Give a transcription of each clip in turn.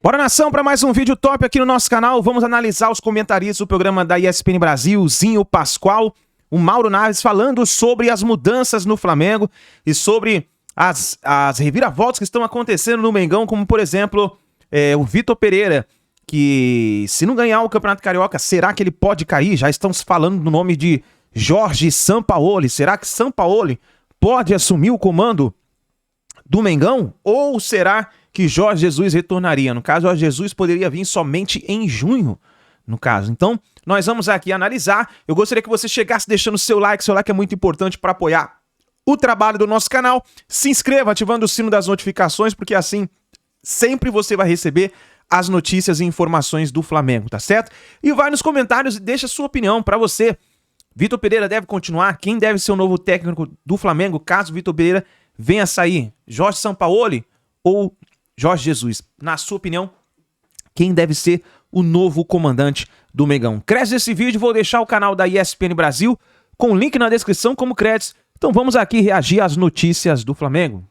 Bora, nação, para mais um vídeo top aqui no nosso canal. Vamos analisar os comentaristas do programa da ESPN Brasil, Zinho Pascoal, o Mauro Naves, falando sobre as mudanças no Flamengo e sobre as reviravoltas que estão acontecendo no Mengão, como, por exemplo, o Vitor Pereira, que se não ganhar o Campeonato Carioca, será que ele pode cair? Já estão se falando do nome de Jorge Sampaoli. Será que Sampaoli pode assumir o comando do Mengão? Ou será que Jorge Jesus retornaria? No caso, Jorge Jesus poderia vir somente em junho, no caso. Então, nós vamos aqui analisar. Eu gostaria que você chegasse deixando seu like é muito importante para apoiar o trabalho do nosso canal. Se inscreva ativando o sino das notificações, porque assim sempre você vai receber as notícias e informações do Flamengo, tá certo? E vai nos comentários e deixa a sua opinião para você. Vitor Pereira deve continuar? Quem deve ser o novo técnico do Flamengo caso Vitor Pereira venha a sair? Jorge Sampaoli ou Jorge Jesus? Na sua opinião, quem deve ser o novo comandante do Mengão? Créditos desse vídeo, vou deixar o canal da ESPN Brasil com o link na descrição como créditos. Então vamos aqui reagir às notícias do Flamengo.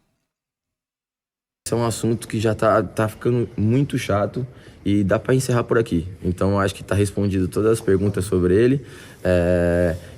Esse é um assunto que já tá ficando muito chato e dá para encerrar por aqui. Então acho que tá respondido todas as perguntas sobre ele.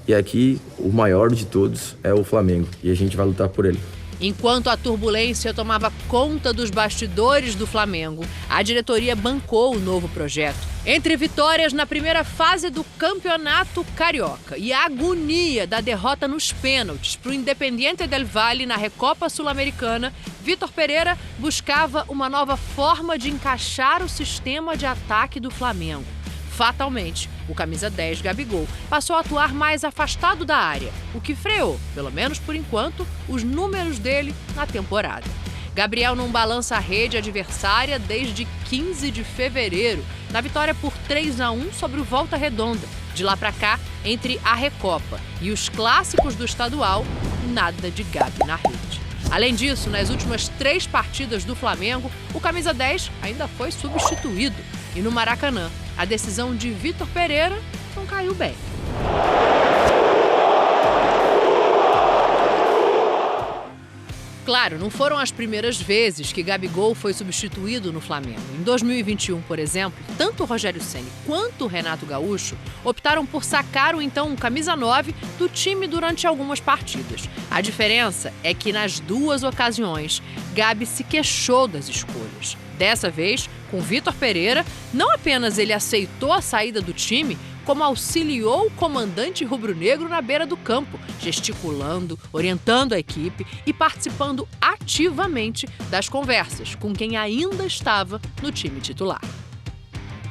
E aqui o maior de todos é o Flamengo e a gente vai lutar por ele. Enquanto a turbulência tomava conta dos bastidores do Flamengo, a diretoria bancou o novo projeto. Entre vitórias na primeira fase do Campeonato Carioca e a agonia da derrota nos pênaltis para o Independiente del Valle na Recopa Sul-Americana, Vitor Pereira buscava uma nova forma de encaixar o sistema de ataque do Flamengo. Fatalmente, o camisa 10, Gabigol, passou a atuar mais afastado da área, o que freou, pelo menos por enquanto, os números dele na temporada. Gabriel não balança a rede adversária desde 15 de fevereiro, na vitória por 3-1 sobre o Volta Redonda. De lá pra cá, entre a Recopa e os clássicos do estadual, nada de Gabi na rede. Além disso, nas últimas 3 partidas do Flamengo, o camisa 10 ainda foi substituído. E no Maracanã, a decisão de Vitor Pereira não caiu bem. Claro, não foram as primeiras vezes que Gabigol foi substituído no Flamengo. Em 2021, por exemplo, tanto o Rogério Ceni quanto o Renato Gaúcho optaram por sacar o então camisa 9 do time durante algumas partidas. A diferença é que nas 2 ocasiões, Gabi se queixou das escolhas. Dessa vez, com Vitor Pereira, não apenas ele aceitou a saída do time, como auxiliou o comandante rubro-negro na beira do campo, gesticulando, orientando a equipe e participando ativamente das conversas com quem ainda estava no time titular.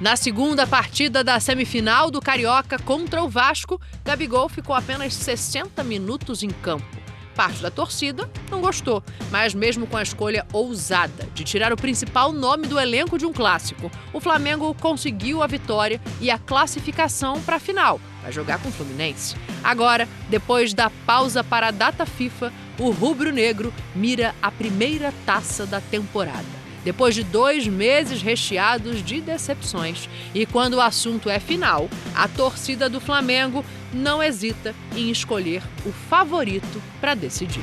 Na segunda partida da semifinal do Carioca contra o Vasco, Gabigol ficou apenas 60 minutos em campo. Parte da torcida não gostou, mas mesmo com a escolha ousada de tirar o principal nome do elenco de um clássico, o Flamengo conseguiu a vitória e a classificação para a final. Vai jogar com o Fluminense. Agora, depois da pausa para a data FIFA, o rubro-negro mira a primeira taça da temporada. Depois de 2 meses recheados de decepções. E quando o assunto é final, a torcida do Flamengo não hesita em escolher o favorito para decidir.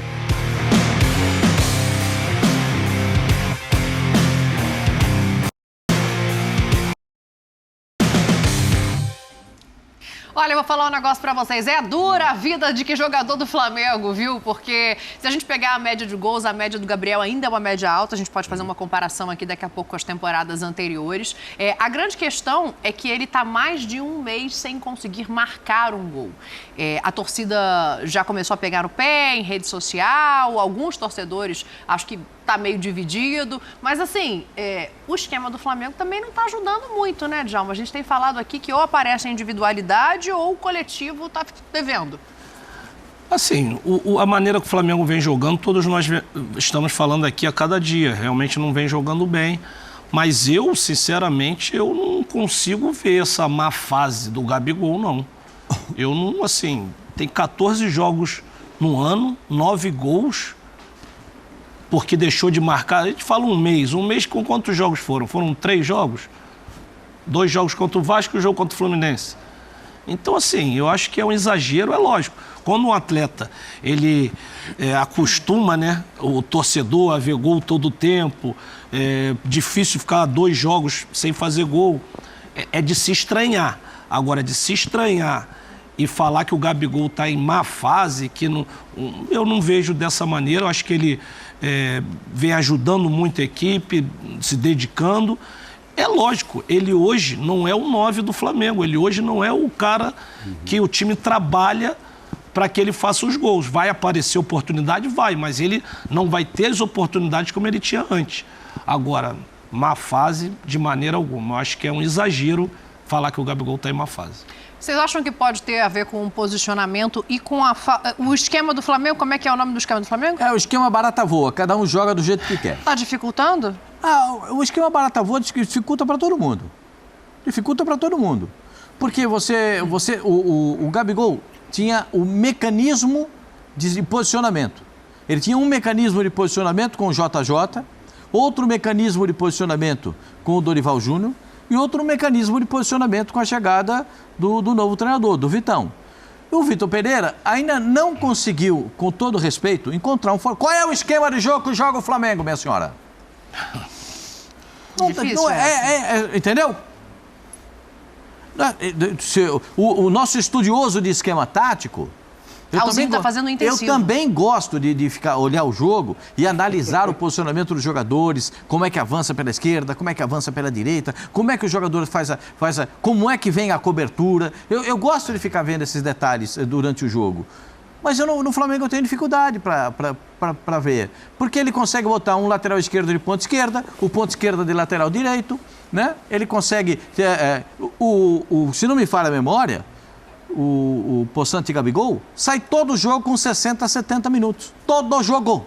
Olha, eu vou falar um negócio pra vocês. É dura a vida de que jogador do Flamengo, viu? Porque se a gente pegar a média de gols, a média do Gabriel ainda é uma média alta. A gente pode fazer uma comparação aqui daqui a pouco com as temporadas anteriores. A grande questão é que ele tá mais de 1 mês sem conseguir marcar um gol. A torcida já começou a pegar no pé em rede social. Alguns torcedores, acho que tá meio dividido, mas assim, o esquema do Flamengo também não tá ajudando muito, né, Djalma? A gente tem falado aqui que ou aparece a individualidade ou o coletivo tá devendo. Assim, a maneira que o Flamengo vem jogando, todos nós estamos falando aqui a cada dia, realmente não vem jogando bem, mas eu, sinceramente, eu não consigo ver essa má fase do Gabigol, não. Eu não, assim, tem 14 jogos no ano, 9 gols, porque deixou de marcar, a gente fala 1 mês. 1 mês com quantos jogos foram? Foram 3 jogos? 2 jogos contra o Vasco e um jogo contra o Fluminense. Então, assim, eu acho que é um exagero, é lógico. Quando um atleta, ele acostuma, né, o torcedor a ver gol todo o tempo, é difícil ficar 2 jogos sem fazer gol, é de se estranhar. Agora, de se estranhar e falar que o Gabigol está em má fase, que não, eu não vejo dessa maneira. Eu acho que ele vem ajudando muito a equipe, se dedicando. É lógico, ele hoje não é o 9 do Flamengo, ele hoje não é o cara que o time trabalha para que ele faça os gols. Vai aparecer oportunidade? Vai, mas ele não vai ter as oportunidades como ele tinha antes. Agora, má fase de maneira alguma. Eu acho que é um exagero falar que o Gabigol está em má fase. Vocês acham que pode ter a ver com o posicionamento e com o esquema do Flamengo? Como é que é o nome do esquema do Flamengo? É o esquema barata voa, cada um joga do jeito que quer. Tá dificultando? O esquema barata voa dificulta para todo mundo. Dificulta para todo mundo. Porque o Gabigol tinha o mecanismo de posicionamento. Ele tinha um mecanismo de posicionamento com o JJ, outro mecanismo de posicionamento com o Dorival Júnior e outro mecanismo de posicionamento com a chegada do novo treinador, do Vitão. O Vitor Pereira ainda não conseguiu, com todo respeito, encontrar um... Qual é o esquema de jogo que joga o Flamengo, minha senhora? Difícil, entendeu? O nosso estudioso de esquema tático... Alzinho está fazendo um intensivo. Eu também gosto de olhar o jogo e analisar o posicionamento dos jogadores, como é que avança pela esquerda, como é que avança pela direita, como é que o jogador como é que vem a cobertura. Eu gosto de ficar vendo esses detalhes durante o jogo. Mas no Flamengo eu tenho dificuldade para ver. Porque ele consegue botar um lateral esquerdo de ponta esquerda, o ponta esquerda de lateral direito, né? Ele consegue... se não me falha a memória... O Poçante Gabigol sai todo jogo com 60, 70 minutos. Todo jogo.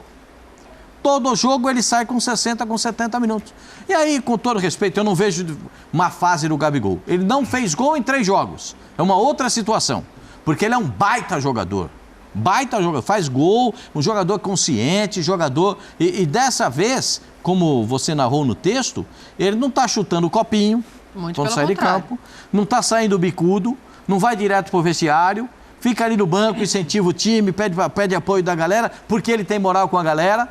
Todo jogo ele sai com 60, com 70 minutos. E aí, com todo respeito, eu não vejo uma fase do Gabigol. Ele não fez gol em 3 jogos. É uma outra situação. Porque ele é um baita jogador. Baita jogador. Faz gol, um jogador consciente, jogador... E dessa vez, como você narrou no texto, ele não está chutando o copinho quando sai de campo. Não está saindo bicudo. Não vai direto pro vestiário, fica ali no banco, incentiva o time, pede apoio da galera, porque ele tem moral com a galera,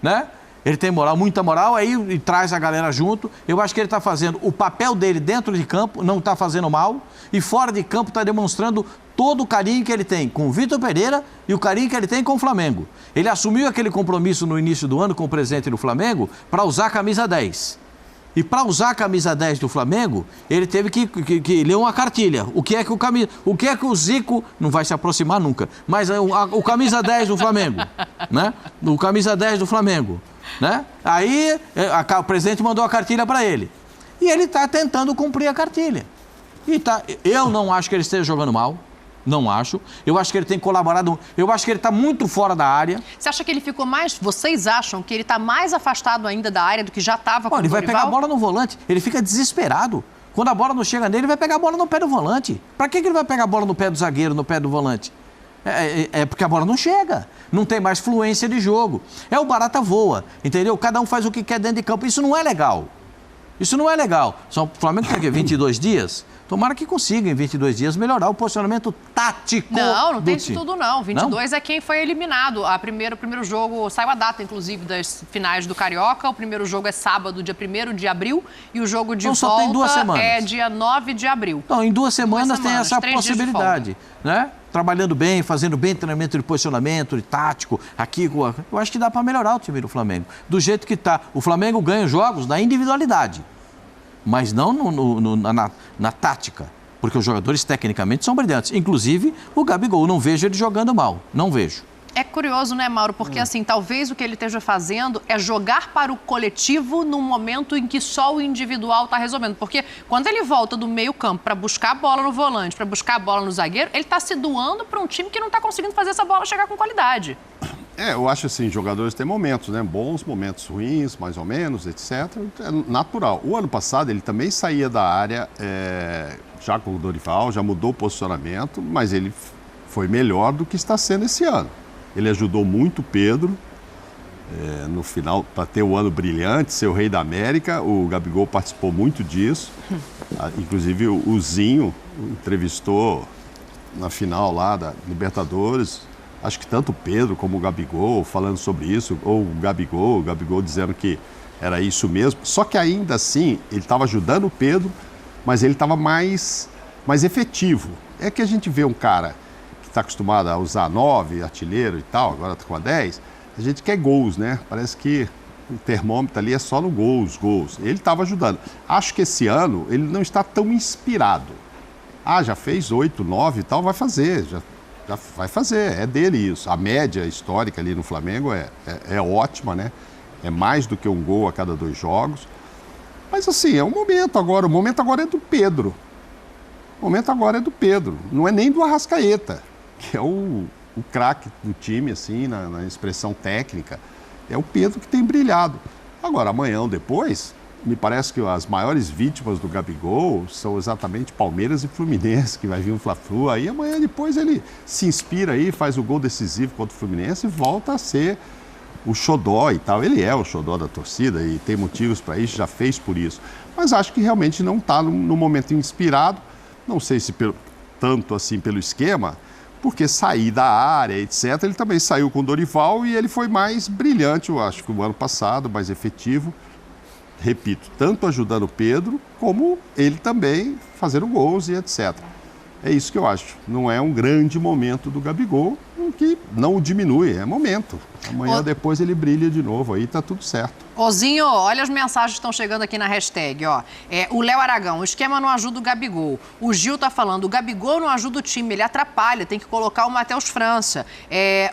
né? Ele tem moral, muita moral, aí e traz a galera junto. Eu acho que ele está fazendo o papel dele dentro de campo, não está fazendo mal, e fora de campo está demonstrando todo o carinho que ele tem com o Vitor Pereira e o carinho que ele tem com o Flamengo. Ele assumiu aquele compromisso no início do ano com o presidente do Flamengo para usar a camisa 10. E para usar a camisa 10 do Flamengo, ele teve que ler uma cartilha. O que é que o Zico não vai se aproximar nunca, mas o camisa 10 do Flamengo, né? O camisa 10 do Flamengo, né? Aí o presidente mandou a cartilha para ele. E ele está tentando cumprir a cartilha. Eu não acho que ele esteja jogando mal. Não acho. Eu acho que ele tem colaborado. Eu acho que ele está muito fora da área. Você acha que ele ficou mais... Vocês acham que ele está mais afastado ainda da área do que já estava com o Dorival? Ele vai pegar a bola no volante. Ele fica desesperado. Quando a bola não chega nele, ele vai pegar a bola no pé do volante. Para que ele vai pegar a bola no pé do zagueiro, no pé do volante? É porque a bola não chega. Não tem mais fluência de jogo. É o barata voa, entendeu? Cada um faz o que quer dentro de campo. Isso não é legal. Isso não é legal. Só o Flamengo tem aqui 22 dias... Tomara que consiga, em 22 dias, melhorar o posicionamento tático. Não tem isso tudo, não. 22 não? É quem foi eliminado. O primeiro jogo, saiu a data, inclusive, das finais do Carioca. O primeiro jogo é sábado, dia 1º de abril. E o jogo de volta tem 2 semanas. É dia 9 de abril. Então, em 2 semanas tem essa possibilidade, né? Trabalhando bem, fazendo bem treinamento de posicionamento, de tático. Aqui, eu acho que dá para melhorar o time do Flamengo. Do jeito que está. O Flamengo ganha jogos na individualidade. Mas não na tática, porque os jogadores tecnicamente são brilhantes. Inclusive, o Gabigol, não vejo ele jogando mal, não vejo. É curioso, né, Mauro? Porque, assim, talvez o que ele esteja fazendo é jogar para o coletivo num momento em que só o individual está resolvendo. Porque quando ele volta do meio campo para buscar a bola no volante, para buscar a bola no zagueiro, ele está se doando para um time que não está conseguindo fazer essa bola chegar com qualidade. Eu acho assim, jogadores têm momentos, né? Bons, momentos ruins, mais ou menos, etc. É natural. O ano passado ele também saía da área, já com o Dorival, já mudou o posicionamento, mas ele foi melhor do que está sendo esse ano. Ele ajudou muito o Pedro, no final, para ter um ano brilhante, ser o rei da América. O Gabigol participou muito disso. Inclusive o Zinho entrevistou na final lá da Libertadores, acho que tanto o Pedro como o Gabigol falando sobre isso, ou o Gabigol dizendo que era isso mesmo. Só que ainda assim, ele estava ajudando o Pedro, mas ele estava mais efetivo. É que a gente vê um cara que está acostumado a usar 9, artilheiro e tal, agora está com a 10, a gente quer gols, né? Parece que o termômetro ali é só no gols. Ele estava ajudando. Acho que esse ano ele não está tão inspirado. Já fez 8, 9 e tal, vai fazer, já vai fazer, é dele isso. A média histórica ali no Flamengo é ótima, né? É mais do que um gol a cada 2 jogos. Mas assim, o momento agora é do Pedro. O momento agora é do Pedro, não é nem do Arrascaeta, que é o craque do time, assim, na expressão técnica. É o Pedro que tem brilhado. Agora, amanhã ou depois, me parece que as maiores vítimas do Gabigol são exatamente Palmeiras e Fluminense, que vai vir um Fla-Flu. Aí amanhã depois ele se inspira aí, faz o gol decisivo contra o Fluminense e volta a ser o xodó e tal. Ele é o xodó da torcida e tem motivos para isso, já fez por isso. Mas acho que realmente não está no momento inspirado. Não sei se tanto assim pelo esquema, porque sair da área, etc. Ele também saiu com o Dorival e ele foi mais brilhante, eu acho, que o ano passado, mais efetivo. Repito, tanto ajudando o Pedro, como ele também fazendo gols e etc. É isso que eu acho. Não é um grande momento do Gabigol, o que não o diminui, é momento. Amanhã depois ele brilha de novo, aí tá tudo certo. Ozinho, olha as mensagens que estão chegando aqui na hashtag, ó. O Léo Aragão, o esquema não ajuda o Gabigol. O Gil tá falando, o Gabigol não ajuda o time, ele atrapalha, tem que colocar o Matheus França.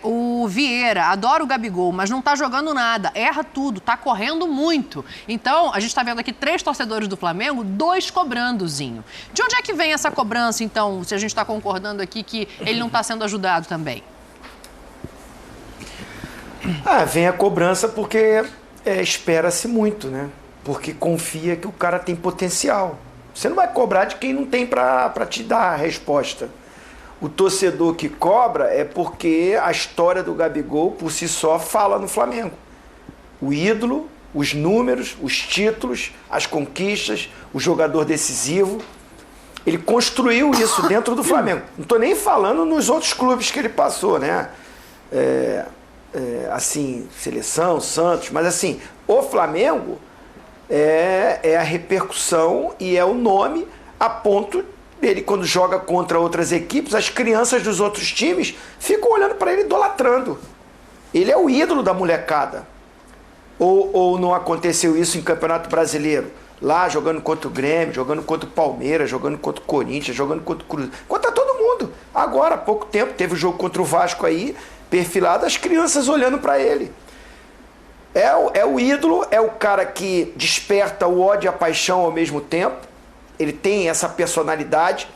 O Vieira, adora o Gabigol, mas não tá jogando nada, erra tudo, tá correndo muito. Então, a gente tá vendo aqui 3 torcedores do Flamengo, 2 cobrando, Zinho. De onde é que vem essa cobrança, então, se a gente tá concordando aqui que ele não tá sendo ajudado também? Vem a cobrança porque espera-se muito, né? Porque confia que o cara tem potencial. Você não vai cobrar de quem não tem para te dar a resposta. O torcedor que cobra é porque a história do Gabigol por si só fala no Flamengo. O ídolo, os números, os títulos, as conquistas, o jogador decisivo. Ele construiu isso dentro do Flamengo. Não estou nem falando nos outros clubes que ele passou, né? Assim, Seleção, Santos, mas assim, o Flamengo é a repercussão e é o nome a ponto dele, quando joga contra outras equipes, as crianças dos outros times ficam olhando para ele idolatrando. Ele é o ídolo da molecada. Ou não aconteceu isso em Campeonato Brasileiro? Lá jogando contra o Grêmio, jogando contra o Palmeiras, jogando contra o Corinthians, jogando contra o Cruzeiro, contra todo mundo. Agora, há pouco tempo, teve o jogo contra o Vasco aí, perfilado, as crianças olhando para ele. É o ídolo, é o cara que desperta o ódio e a paixão ao mesmo tempo. Ele tem essa personalidade,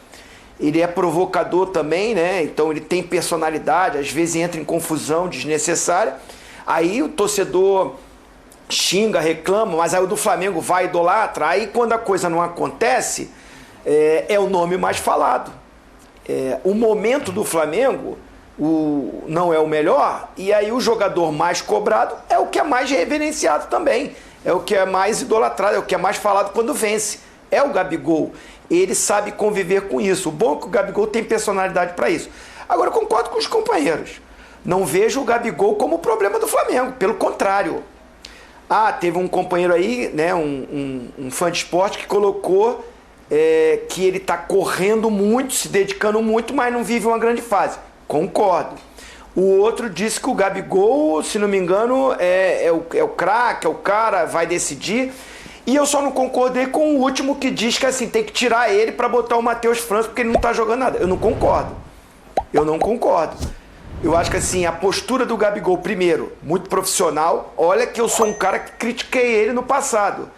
ele é provocador também, né? Então ele tem personalidade, às vezes entra em confusão desnecessária. Aí o torcedor xinga, reclama, mas aí o do Flamengo vai idolatra. Aí quando a coisa não acontece, é o nome mais falado. O momento do Flamengo não é o melhor, e aí o jogador mais cobrado é o que é mais reverenciado também, é o que é mais idolatrado, é o que é mais falado quando vence. É o Gabigol. Ele sabe conviver com isso. O bom é que o Gabigol tem personalidade para isso. Agora, eu concordo com os companheiros. Não vejo o Gabigol como o problema do Flamengo. Pelo contrário. Teve um companheiro aí, né, um fã de esporte, que colocou que ele está correndo muito, se dedicando muito, mas não vive uma grande fase. Concordo. O outro disse que o Gabigol, se não me engano, é o craque, é o cara, vai decidir. E eu só não concordei com o último que diz que assim, tem que tirar ele para botar o Matheus França porque ele não está jogando nada. Eu não concordo. Eu acho que assim, a postura do Gabigol, primeiro, muito profissional. Olha que eu sou um cara que critiquei ele no passado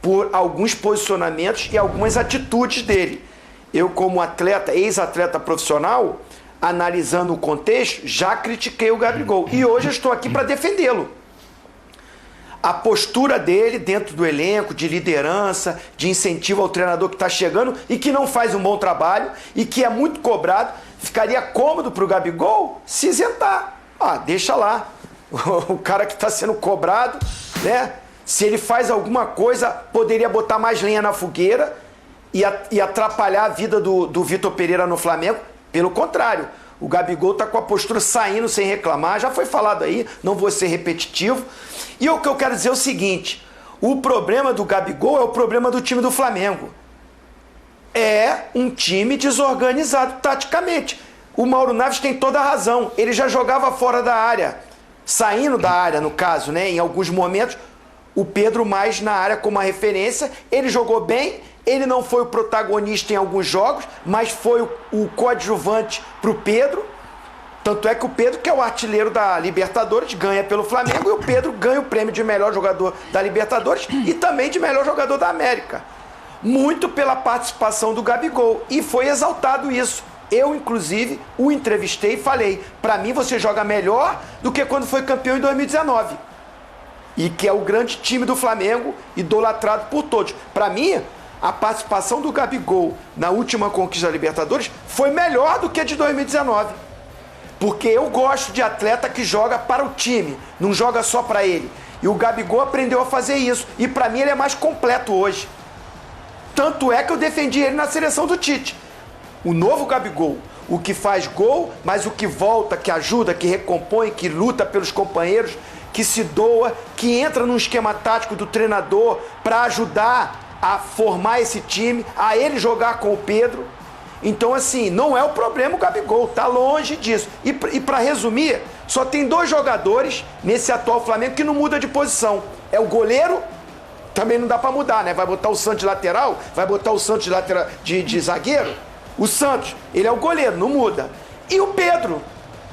por alguns posicionamentos e algumas atitudes dele. Eu, como atleta, ex-atleta profissional, analisando o contexto, já critiquei o Gabigol. E hoje eu estou aqui para defendê-lo. A postura dele dentro do elenco, de liderança, de incentivo ao treinador que está chegando e que não faz um bom trabalho e que é muito cobrado, ficaria cômodo para o Gabigol se isentar. Deixa lá. O cara que está sendo cobrado, né? Se ele faz alguma coisa, poderia botar mais lenha na fogueira e atrapalhar a vida do Vitor Pereira no Flamengo, Pelo contrário, o Gabigol está com a postura saindo sem reclamar, já foi falado aí, não vou ser repetitivo. E o que eu quero dizer é o seguinte, o problema do Gabigol é o problema do time do Flamengo. É um time desorganizado taticamente. O Mauro Naves tem toda a razão, ele já jogava fora da área, saindo da área no caso, né? Em alguns momentos, o Pedro mais na área como uma referência, ele jogou bem, ele não foi o protagonista em alguns jogos, mas foi o coadjuvante para o Pedro. Tanto é que o Pedro, que é o artilheiro da Libertadores, ganha pelo Flamengo, e o Pedro ganha o prêmio de melhor jogador da Libertadores e também de melhor jogador da América. Muito pela participação do Gabigol, e foi exaltado isso. Eu, inclusive, o entrevistei e falei, para mim você joga melhor do que quando foi campeão em 2019. E que é o grande time do Flamengo, idolatrado por todos. Para mim, a participação do Gabigol na última conquista da Libertadores foi melhor do que a de 2019. Porque eu gosto de atleta que joga para o time, não joga só para ele. E o Gabigol aprendeu a fazer isso. E para mim ele é mais completo hoje. Tanto é que eu defendi ele na seleção do Tite. O novo Gabigol, o que faz gol, mas o que volta, que ajuda, que recompõe, que luta pelos companheiros, que se doa, que entra num esquema tático do treinador para ajudar a formar esse time, a ele jogar com o Pedro. Então, assim, não é o problema o Gabigol, tá longe disso. E para resumir, só tem 2 jogadores nesse atual Flamengo que não muda de posição. É o goleiro, também não dá para mudar, né? Vai botar o Santos de lateral, vai botar o Santos de lateral de zagueiro. O Santos, ele é o goleiro, não muda. E o Pedro,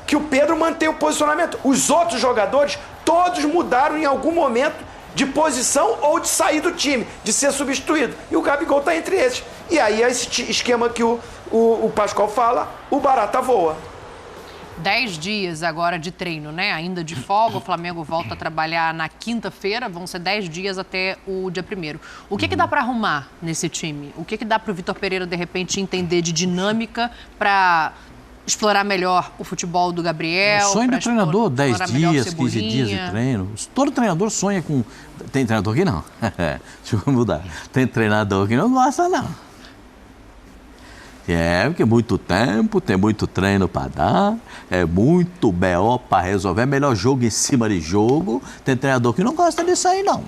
que o Pedro mantém o posicionamento. Os outros jogadores, todos mudaram em algum momento de posição ou de sair do time, de ser substituído. E o Gabigol está entre esses. E aí é esse esquema que o Pascoal fala, o barata voa. 10 dias agora de treino, né? Ainda de folga, o Flamengo volta a trabalhar na quinta-feira, vão ser 10 dias até o dia 1º. O que dá para arrumar nesse time? O que dá para o Vitor Pereira, de repente, entender de dinâmica para explorar melhor o futebol do Gabriel? O sonho do treinador, 10 dias, 15 dias de treino. Todo treinador sonha com... Tem treinador que não. Deixa eu mudar. Tem treinador que não gosta, não. Porque é muito tempo, tem muito treino para dar, é muito BO para resolver, é melhor jogo em cima de jogo. Tem treinador que não gosta disso aí, não.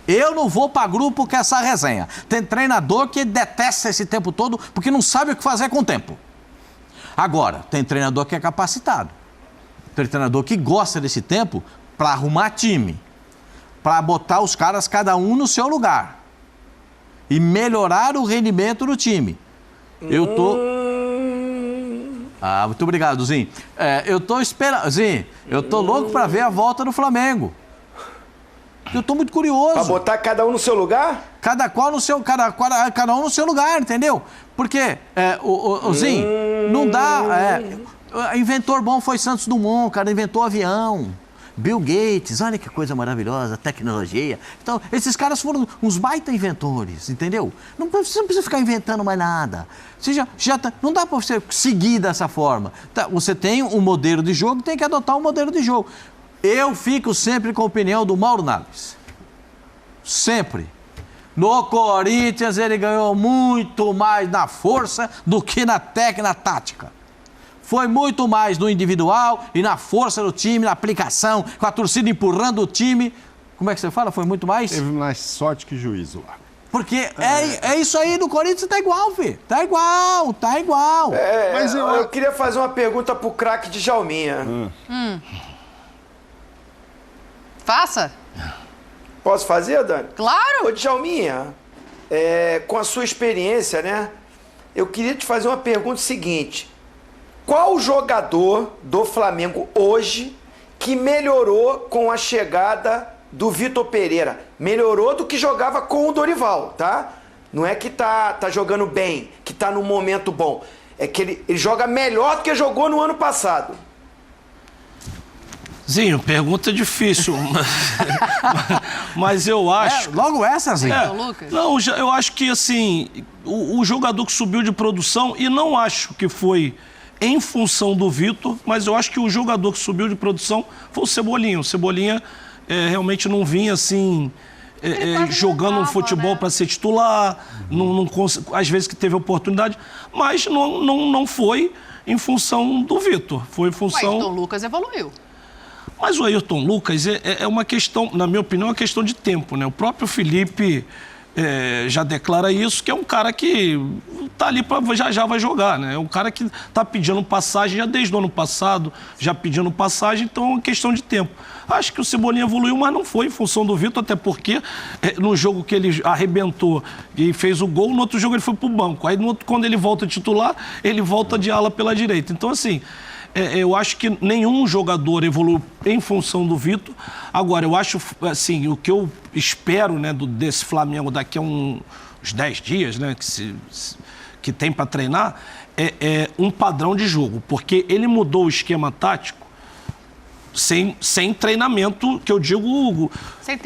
Eu não vou para grupo com essa resenha. Tem treinador que detesta esse tempo todo porque não sabe o que fazer com o tempo. Agora, tem treinador que é capacitado. Tem treinador que gosta desse tempo para arrumar time, para botar os caras cada um no seu lugar e melhorar o rendimento do time. Eu tô... muito obrigado, Zinho. Eu tô esperando... Zinho, eu tô louco para ver a volta do Flamengo. Eu tô muito curioso. Pra botar cada um no seu lugar? Cada um no seu lugar, entendeu? Porque, Zinho, não dá... inventor bom foi Santos Dumont, cara, inventou avião. Bill Gates, olha que coisa maravilhosa, tecnologia. Então, esses caras foram uns baita inventores, entendeu? Não precisa ficar inventando mais nada. Você não dá para você seguir dessa forma. Você tem um modelo de jogo, tem que adotar um modelo de jogo. Eu fico sempre com a opinião do Mauro Naves. Sempre. No Corinthians, ele ganhou muito mais na força do que na técnica, na tática. Foi muito mais no individual e na força do time, na aplicação, com a torcida empurrando o time. Como é que você fala? Foi muito mais? Teve mais sorte que juízo lá. Porque é isso aí, no Corinthians tá igual, filho. Tá igual. Mas eu queria fazer uma pergunta pro craque de Djalminha. Faça. Posso fazer, Dani? Claro. Ô, Djalminha, com a sua experiência, né? Eu queria te fazer uma pergunta seguinte. Qual jogador do Flamengo hoje que melhorou com a chegada do Vitor Pereira? Melhorou do que jogava com o Dorival, tá? Não é que tá jogando bem, que tá num momento bom. É que ele joga melhor do que jogou no ano passado. Zinho, pergunta difícil. Mas eu acho... logo essa, Zinho. Não, eu acho que, assim, o jogador que subiu de produção, e não acho que foi... em função do Vitor, mas eu acho que o jogador que subiu de produção foi o Cebolinha. O Cebolinha realmente não vinha assim jogando um futebol para ser titular, às vezes que teve oportunidade, mas não foi em função do Vitor, foi em função... O Ayrton Lucas evoluiu. Mas o Ayrton Lucas é uma questão, na minha opinião, é uma questão de tempo, né? O próprio Felipe já declara isso, que é um cara que tá ali já vai jogar, né? É um cara que tá pedindo passagem já desde o ano passado, já pedindo passagem, então é uma questão de tempo. Acho que o Cebolinha evoluiu, mas não foi em função do Vitor, até porque no jogo que ele arrebentou e fez o gol, no outro jogo ele foi pro banco. Aí no outro, quando ele volta titular, ele volta de ala pela direita. Então, assim, eu acho que nenhum jogador evoluiu em função do Vitor. Agora, eu acho, assim, o que eu espero, né, desse Flamengo daqui a uns 10 dias, né, que tem para treinar, é um padrão de jogo, porque ele mudou o esquema tático sem treinamento, que eu digo,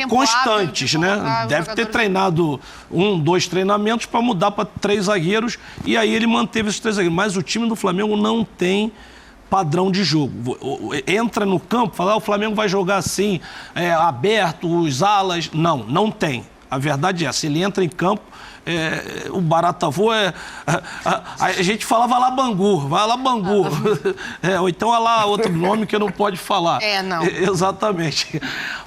constantes, né? Deve ter treinado 1, 2 treinamentos para mudar para 3 zagueiros, e aí ele manteve esses 3 zagueiros. Mas o time do Flamengo não tem padrão de jogo. Entra no campo, fala, o Flamengo vai jogar assim, aberto, os alas. Não tem. A verdade é essa, ele entra em campo, o barata voa, a gente fala vai lá Bangu, ou então olha lá outro nome que não pode falar. Não. Exatamente.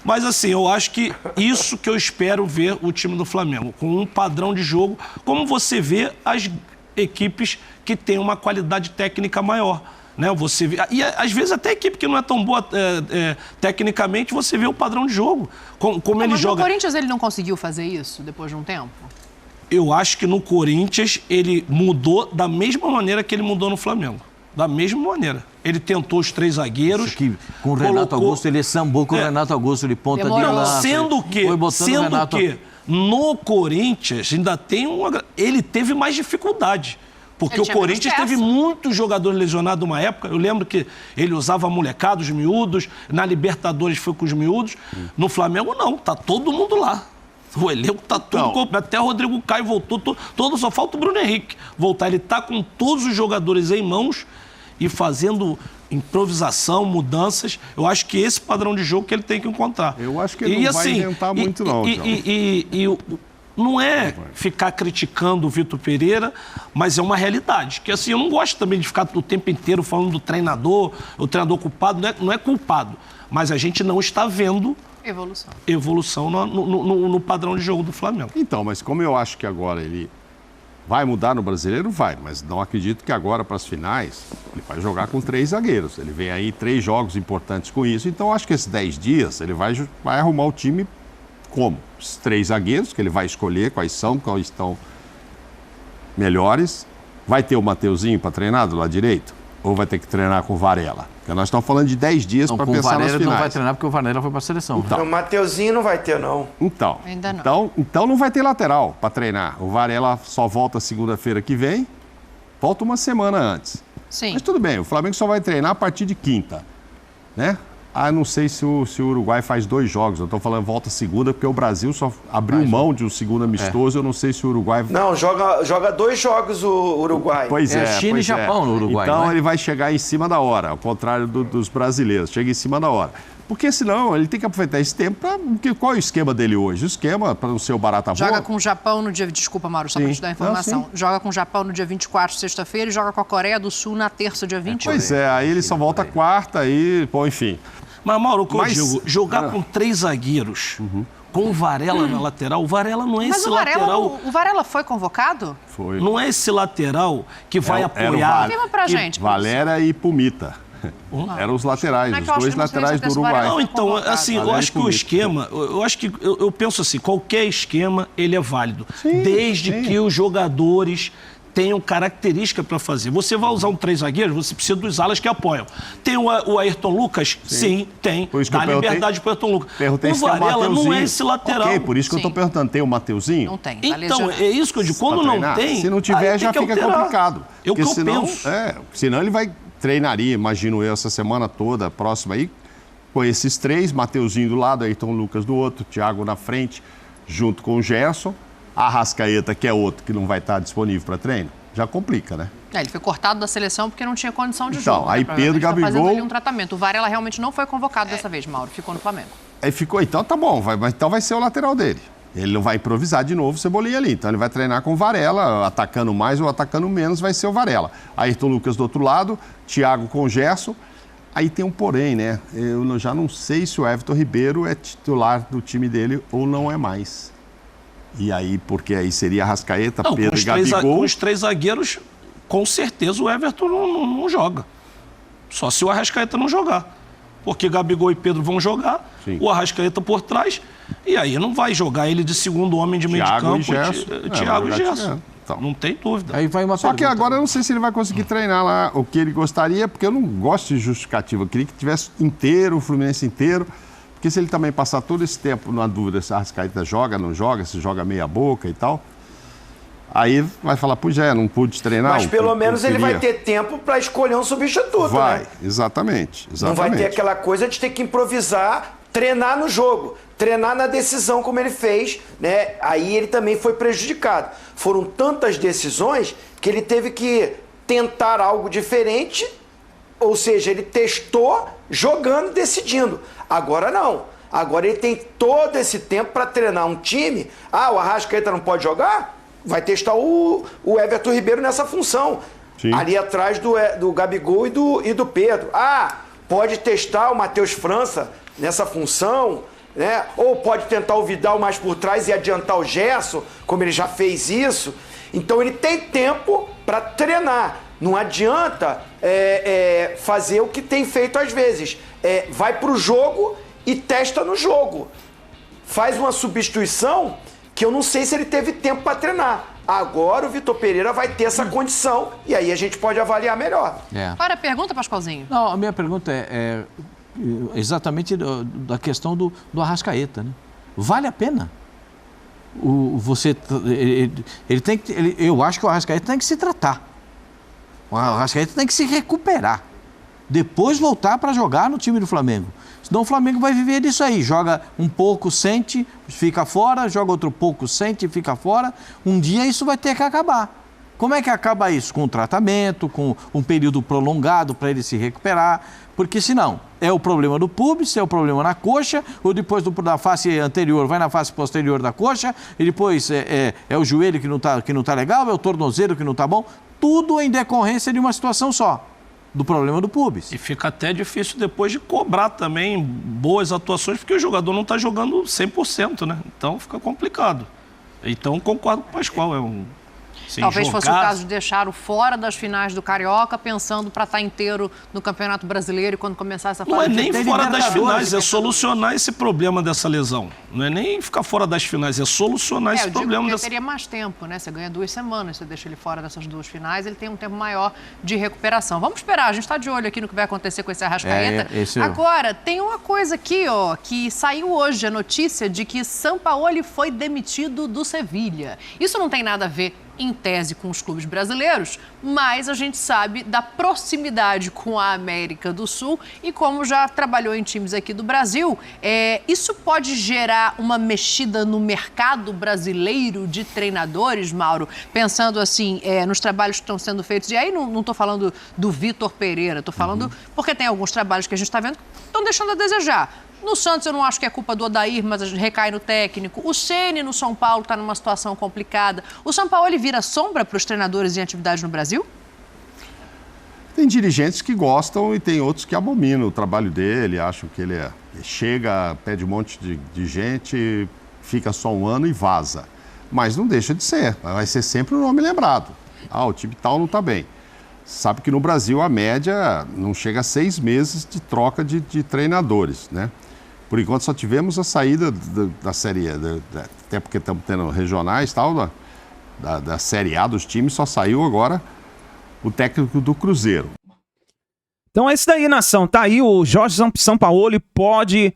Mas assim, eu acho que isso que eu espero ver o time do Flamengo, com um padrão de jogo, como você vê as equipes que têm uma qualidade técnica maior. Né, você vê, e às vezes até a equipe que não é tão boa tecnicamente, você vê o padrão de jogo, como ele joga. Mas o Corinthians ele não conseguiu fazer isso depois de um tempo? Eu acho que no Corinthians ele mudou da mesma maneira que ele mudou no Flamengo. Da mesma maneira. Ele tentou os 3 zagueiros. Que com o Renato Augusto, ele sambou com o Renato Augusto de ponta de lança. Sendo que no Corinthians ainda tem ele teve mais dificuldade. Porque o Corinthians teve muitos jogadores lesionados numa época. Eu lembro que ele usava molecada, os miúdos. Na Libertadores foi com os miúdos. No Flamengo, não. Tá todo mundo lá. O elenco tá tudo completo. Até o Rodrigo Caio voltou. Todo, só falta o Bruno Henrique voltar. Ele tá com todos os jogadores em mãos e fazendo improvisação, mudanças. Eu acho que esse padrão de jogo que ele tem que encontrar. Eu acho que ele não vai inventar muito, não. Não é ficar criticando o Vitor Pereira, mas é uma realidade. Que assim, eu não gosto também de ficar o tempo inteiro falando do treinador, o treinador culpado, não é culpado. Mas a gente não está vendo evolução no padrão de jogo do Flamengo. Então, mas como eu acho que agora ele vai mudar no Brasileiro, vai. Mas não acredito que agora, para as finais, ele vai jogar com 3 zagueiros. Ele vem aí 3 jogos importantes com isso. Então, acho que esses 10 dias ele vai arrumar o time como? Os 3 zagueiros, que ele vai escolher quais estão melhores. Vai ter o Mateuzinho para treinar do lado direito? Ou vai ter que treinar com o Varela? Porque nós estamos falando de 10 dias para pensar nas finais. Não vai treinar porque o Varela foi para a seleção. Então, o Mateuzinho não vai ter, não. Ainda não. Então não vai ter lateral para treinar. O Varela só volta segunda-feira que vem. Volta uma semana antes. Sim. Mas tudo bem, o Flamengo só vai treinar a partir de quinta, né? Não sei se o Uruguai faz 2 jogos. Eu estou falando volta segunda, porque o Brasil só abriu mão de um segundo amistoso. Eu não sei se o Uruguai... Não, joga 2 jogos o Uruguai. Pois é. China e Japão no Uruguai. Então ele vai chegar em cima da hora, ao contrário dos brasileiros. Chega em cima da hora. Porque senão ele tem que aproveitar esse tempo para... Qual é o esquema dele hoje? O esquema para não ser o barata voa? Joga com o Japão no dia... Desculpa, Mauro, só para te dar a informação. Joga com o Japão no dia 24, sexta-feira, e joga com a Coreia do Sul na terça, dia 28. Pois é, aí ele só volta quarta, aí... Bom, enfim... Mas, Mauro, o que eu digo, jogar com 3 zagueiros, com o Varela na lateral, o Varela não é esse lateral... O Varela foi convocado? Foi. Não é esse lateral que vai apoiar... Confirma pra gente. Valera e Pumita. Eram os laterais, os 2 laterais do Uruguai. Não, então, assim, eu acho que o esquema... Eu penso assim, qualquer esquema, ele é válido. Desde que os jogadores... tenham característica para fazer. Você vai usar um 3 zagueiros, você precisa dos alas que apoiam. Tem o Ayrton Lucas? Sim, tem. Dá liberdade para o Ayrton Lucas. O Varela não é esse lateral. Ok, por isso que eu estou perguntando. Tem o Mateuzinho? Não tem. Então, é isso que eu digo. Quando não tem... Se não tiver, já fica complicado. É o que eu penso. Senão ele treinaria, imagino eu, essa semana toda, próxima aí, com esses 3, Mateuzinho do lado, Ayrton Lucas do outro, Thiago na frente, junto com o Gerson. A Arrascaeta, que é outro que não vai estar disponível para treino, já complica, né? Ele foi cortado da seleção porque não tinha condição de jogo. Então, aí Pedro Gabigol... fazendo ali um tratamento. O Varela realmente não foi convocado dessa vez, Mauro. Ficou no Flamengo. Aí ficou, então tá bom, então vai ser o lateral dele. Ele não vai improvisar de novo o Cebolinha ali. Então ele vai treinar com o Varela, atacando mais ou atacando menos, vai ser o Varela. Ayrton Lucas do outro lado, Thiago com o Gerson. Aí tem um porém, né? Eu já não sei se o Everton Ribeiro é titular do time dele ou não é mais. E aí, porque aí seria Arrascaeta, Pedro e Gabigol. Com os 3 zagueiros, com certeza o Everton não joga. Só se o Arrascaeta não jogar. Porque Gabigol e Pedro vão jogar, Sim. o Arrascaeta por trás, e aí não vai jogar ele de segundo homem de meio de campo, Thiago e Gerson. Então. Não tem dúvida. Aí vai uma Só que pergunta. agora eu não sei se ele vai conseguir treinar lá o que ele gostaria, porque eu não gosto de justificativa. Eu queria que tivesse inteiro, o Fluminense inteiro, porque se ele também passar todo esse tempo na dúvida se a Arrascaeta joga, não joga, se joga meia boca e tal, aí vai falar, pois não pude treinar. Mas pelo menos ele vai ter tempo para escolher um substituto, vai, né? Exatamente. Não vai ter aquela coisa de ter que improvisar, treinar no jogo, treinar na decisão como ele fez, né? Aí ele também foi prejudicado. Foram tantas decisões que ele teve que tentar algo diferente, ou seja, ele testou jogando e decidindo. Agora não. Agora ele tem todo esse tempo para treinar um time. O Arrascaeta não pode jogar? Vai testar o Everton Ribeiro nessa função. Sim. Ali atrás do Gabigol e do Pedro. Pode testar o Matheus França nessa função, né? Ou pode tentar o Vidal mais por trás e adiantar o Gerson, como ele já fez isso. Então ele tem tempo para treinar. Não adianta fazer o que tem feito às vezes. Vai para o jogo e testa no jogo. Faz uma substituição que eu não sei se ele teve tempo para treinar. Agora o Vitor Pereira vai ter essa condição e aí a gente pode avaliar melhor. Para a pergunta, Pascoalzinho. Não, a minha pergunta é exatamente da questão do Arrascaeta, né? Vale a pena? Eu acho que o Arrascaeta tem que se tratar. O Arrascaeta tem que se recuperar. Depois voltar para jogar no time do Flamengo. Senão o Flamengo vai viver disso aí. Joga um pouco, sente, fica fora. Joga outro pouco, sente, fica fora. Um dia isso vai ter que acabar. Como é que acaba isso? Com um tratamento, com um período prolongado para ele se recuperar. Porque senão é o problema do público, é o problema na coxa, ou depois da face anterior vai na face posterior da coxa, e depois é o joelho que não tá legal, é o tornozelo que não tá bom. Tudo em decorrência de uma situação só. Do problema do pubis. E fica até difícil depois de cobrar também boas atuações, porque o jogador não está jogando 100%, né? Então fica complicado. Então concordo com o Pascoal, Talvez fosse o caso de deixar-o fora das finais do Carioca, pensando para estar inteiro no Campeonato Brasileiro e quando começar essa fase... Não é nem fora das finais, é solucionar esse problema dessa lesão. Não é nem ficar fora das finais, é solucionar esse problema dessa... teria mais tempo, né? Você ganha 2 semanas, você deixa ele fora dessas 2 finais, ele tem um tempo maior de recuperação. Vamos esperar, a gente está de olho aqui no que vai acontecer com esse Arrascaeta. Agora, tem uma coisa aqui, que saiu hoje, a notícia de que Sampaoli foi demitido do Sevilha. Isso não tem nada a ver em tese com os clubes brasileiros, mas a gente sabe da proximidade com a América do Sul e como já trabalhou em times aqui do Brasil, isso pode gerar uma mexida no mercado brasileiro de treinadores, Mauro? Pensando assim, nos trabalhos que estão sendo feitos, e aí não estou falando do Vitor Pereira, estou falando porque tem alguns trabalhos que a gente está vendo que estão deixando a desejar. No Santos eu não acho que é culpa do Odair, mas recai no técnico. O Ceni no São Paulo está numa situação complicada. O Sampaoli vira sombra para os treinadores em atividade no Brasil? Tem dirigentes que gostam e tem outros que abominam o trabalho dele, acham que ele chega, pede um monte de gente, fica só um ano e vaza. Mas não deixa de ser, vai ser sempre o nome lembrado. O time tal não está bem. Sabe que no Brasil a média não chega a 6 meses de troca de treinadores, né? Por enquanto só tivemos a saída da Série A, até porque estamos tendo regionais e tal, da Série A dos times, só saiu agora o técnico do Cruzeiro. Então é isso daí, nação. Tá aí, o Jorge Sampaoli pode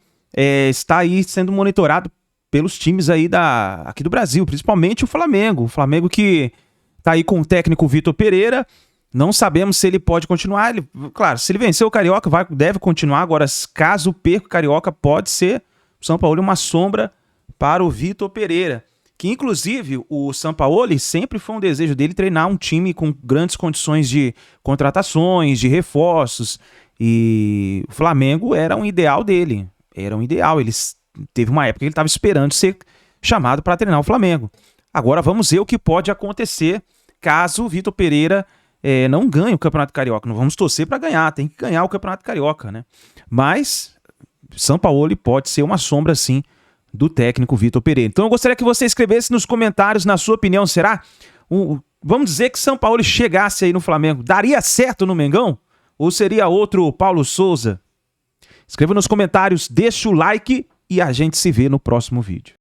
estar aí sendo monitorado pelos times aí aqui do Brasil, principalmente o Flamengo. O Flamengo que tá aí com o técnico Vitor Pereira. Não sabemos se ele pode continuar. Claro, se ele vencer o Carioca, deve continuar. Agora, caso perca o Carioca, pode ser o Sampaoli uma sombra para o Vitor Pereira. Que, inclusive, o Sampaoli sempre foi um desejo dele treinar um time com grandes condições de contratações, de reforços. E o Flamengo era um ideal dele. Era um ideal. Teve uma época que ele estava esperando ser chamado para treinar o Flamengo. Agora vamos ver o que pode acontecer caso o Vitor Pereira não ganhe o Campeonato Carioca. Não vamos torcer para ganhar, tem que ganhar o Campeonato Carioca, né? Mas Sampaoli pode ser uma sombra, sim, do técnico Vitor Pereira. Então eu gostaria que você escrevesse nos comentários, na sua opinião, será? Vamos dizer que Sampaoli chegasse aí no Flamengo, daria certo no Mengão? Ou seria outro Paulo Souza? Escreva nos comentários, deixa o like e a gente se vê no próximo vídeo.